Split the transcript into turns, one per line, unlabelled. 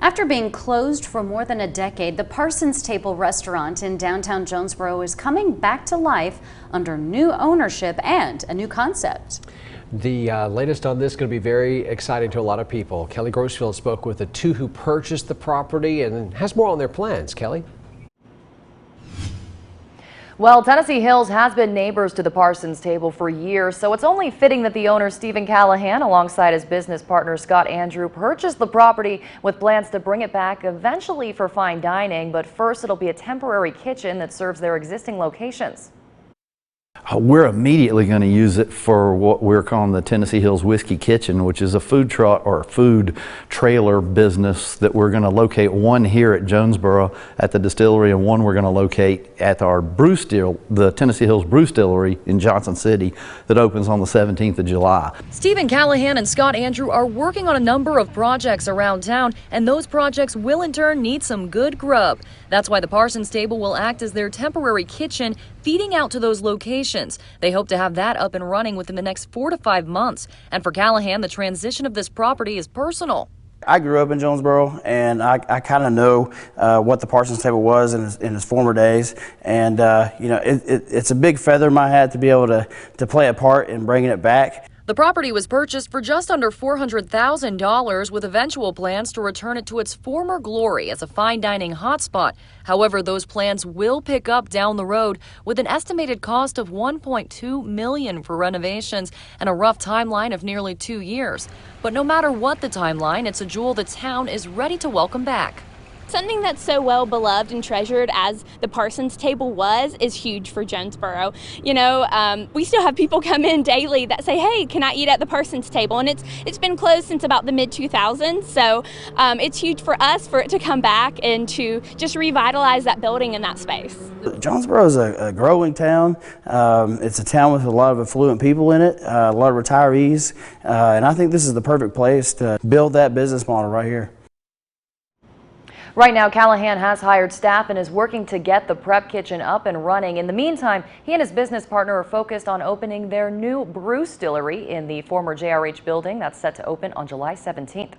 After being closed for more than a decade, the Parson's Table restaurant in downtown Jonesborough is coming back to life under new ownership and a new concept.
The latest on this is going to be very exciting to a lot of people. Kelly Grossfield spoke with the two who purchased the property and has more on their plans. Kelly?
Well, Tennessee Hills has been neighbors to the Parson's Table for years, so it's only fitting that the owner, Stephen Callahan, alongside his business partner, Scott Andrew, purchased the property with plans to bring it back eventually for fine dining. But first, it'll be a temporary kitchen that serves their existing locations.
We're immediately going to use it for what we're calling the Tennessee Hills Whiskey Kitchen, which is a food truck or food trailer business that we're going to locate, one here at Jonesborough at the distillery and one we're going to locate at our brew still, the Tennessee Hills Brew Distillery in Johnson City that opens on the 17th of July.
Stephen Callahan and Scott Andrew are working on a number of projects around town, and those projects will in turn need some good grub. That's why the Parson's Table will act as their temporary kitchen, feeding out to those locations. They hope to have that up and running within the next 4 to 5 months. And for Callahan, the transition of this property is personal.
I grew up in Jonesborough, and I kind of know what the Parson's Table was in his former days. And you know, it's a big feather in my hat to be able to play a part in bringing it back.
The property was purchased for just under $400,000 with eventual plans to return it to its former glory as a fine dining hotspot. However, those plans will pick up down the road with an estimated cost of $1.2 million for renovations and a rough timeline of nearly 2 years. But no matter what the timeline, it's a jewel the town is ready to welcome back.
Something that's so well beloved and treasured as the Parson's Table was is huge for Jonesborough. You know, we still have people come in daily that say, hey, can I eat at the Parson's Table? And it's been closed since about the mid-2000s, so it's huge for us for it to come back and to just revitalize that building and that space.
Jonesborough is a growing town. It's a town with a lot of affluent people in it, a lot of retirees, and I think this is the perfect place to build that business model right here.
Right now, Callahan has hired staff and is working to get the prep kitchen up and running. In the meantime, he and his business partner are focused on opening their new brew distillery in the former JRH building that's set to open on July 17th.